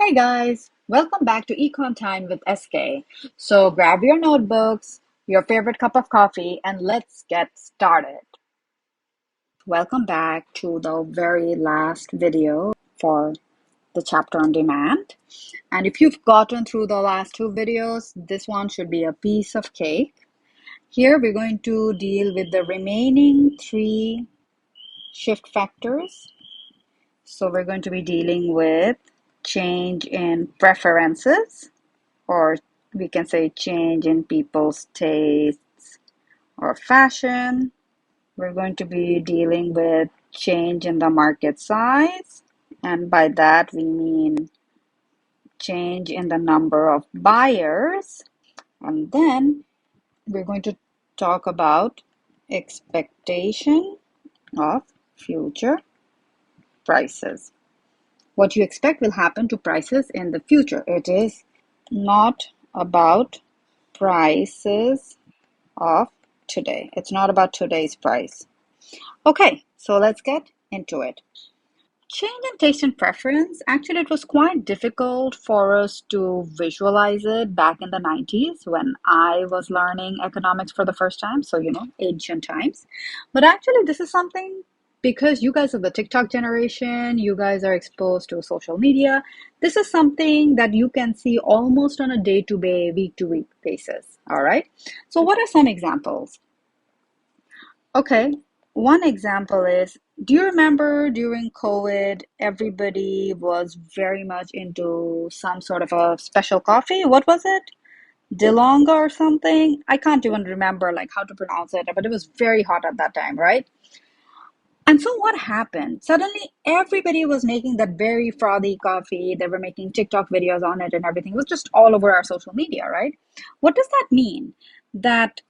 Hey guys, welcome back to Econ Time with SK. So grab your notebooks, your favorite cup of coffee, and let's get started. Welcome back to the very last video for the chapter on demand. And if you've gotten through the last two videos, this one should be a piece of cake. Here we're going to deal with the remaining three shift factors. So we're going to be dealing with change in preferences, or we can say change in people's tastes or fashion. We're going to be dealing with change in the market size, and by that we mean change in the number of buyers. And then we're going to talk about expectation of future prices. What you expect will happen to prices in the future. It is not about prices of today. It's not about today's price. Okay, so let's get into it. Change in taste and preference. Actually, it was quite difficult for us to visualize it back in the 90s when I was learning economics for the first time. So, ancient times. But actually, this is something because you guys are the TikTok generation, you guys are exposed to social media. This is something that you can see almost on a day to day, week to week basis. All right. So, what are some examples? Okay, one example is, do you remember during COVID, everybody was very much into some sort of a special coffee? What was it? DeLonga or something? I can't even remember like how to pronounce it, but it was very hot at that time, right? And so what happened? Suddenly everybody was making that very frothy coffee. They were making TikTok videos on it and everything. It was just all over our social media, right? What does that mean? That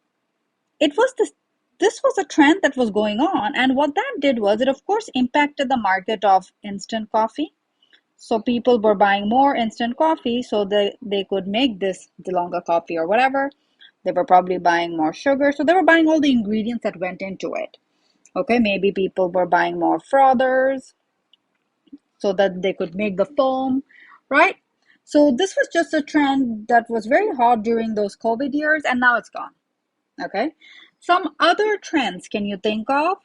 it was this was a trend that was going on, and what that did was it of course impacted the market of instant coffee. So people were buying more instant coffee so they could make this DeLonga coffee or whatever. They were probably buying more sugar, so they were buying all the ingredients that went into it. Okay, maybe people were buying more frothers so that they could make the foam, right? So this was just a trend that was very hot during those COVID years, and now it's gone. Okay. Some other trends can you think of?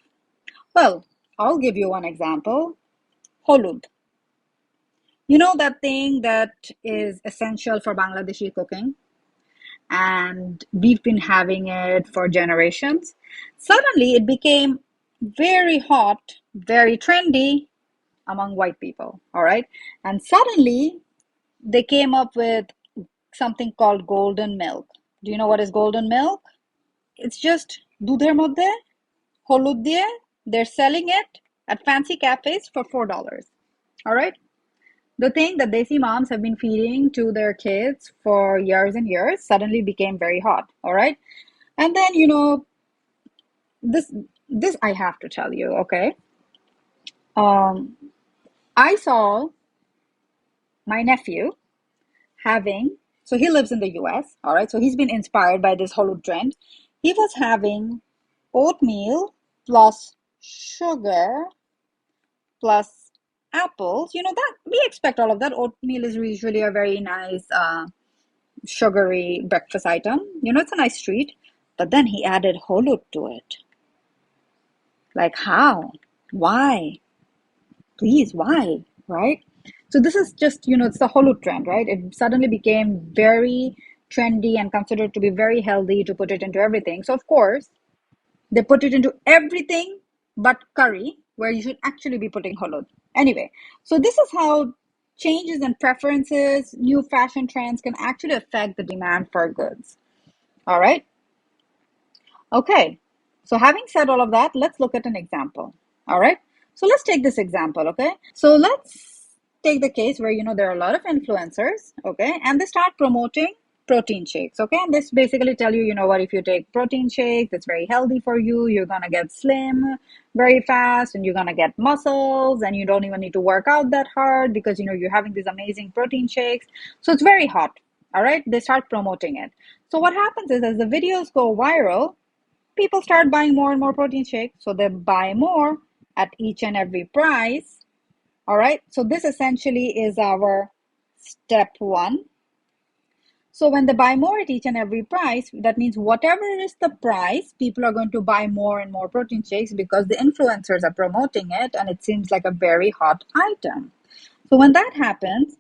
Well, I'll give you one example. Holud. You know that thing that is essential for Bangladeshi cooking? And we've been having it for generations. Suddenly it became very hot, very trendy among white people. All right. And suddenly they came up with something called golden milk. Do you know what is golden milk? It's just dudher modde হলুদ দিয়ে, they're selling it at fancy cafes for $4. All right. The thing that Desi moms have been feeding to their kids for years and years suddenly became very hot. All right. And then, this, this I have to tell you, okay. Um, I saw my nephew having, so he lives in the US. All right. So he's been inspired by this Hollywood trend. He was having oatmeal plus sugar plus apples, that we expect all of that. Oatmeal is usually a very nice sugary breakfast item. It's a nice treat. But then he added holot to it. Like how? Why? Please, why? Right? So this is just, it's the holot trend, right? It suddenly became very trendy and considered to be very healthy to put it into everything. So of course, they put it into everything but curry, where you should actually be putting holod. Anyway, so this is how changes in preferences, new fashion trends can actually affect the demand for goods. All right. Okay. So having said all of that, let's look at an example. All right. So let's take this example. Okay. So let's take the case where, there are a lot of influencers. Okay. And they start promoting protein shakes. Okay. And this basically tell you, what, if you take protein shakes, it's very healthy for you. You're going to get slim very fast and you're going to get muscles and you don't even need to work out that hard because, you're having these amazing protein shakes. So it's very hot. All right. They start promoting it. So what happens is as the videos go viral, people start buying more and more protein shakes. So they buy more at each and every price. All right. So this essentially is our Step 1. So when they buy more at each and every price, that means whatever is the price, people are going to buy more and more protein shakes because the influencers are promoting it and it seems like a very hot item. So when that happens,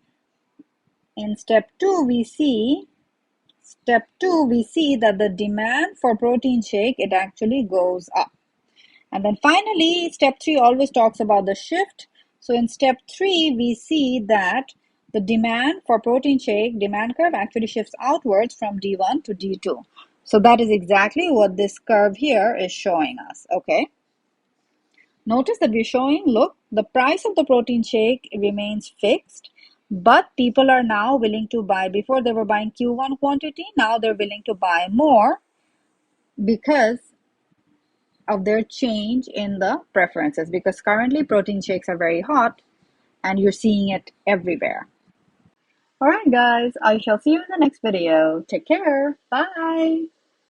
in step 2 we see that the demand for protein shake, it actually goes up. And then finally, step 3 always talks about the shift. So in step 3, we see that the demand for protein shake demand curve actually shifts outwards from D1 to D2. So that is exactly what this curve here is showing us, okay? Notice that we're showing, look, the price of the protein shake remains fixed, but people are now willing to buy. Before they were buying Q1 quantity, now they're willing to buy more because of their change in the preferences, because currently protein shakes are very hot and you're seeing it everywhere. All right, guys, I shall see you in the next video. Take care. Bye.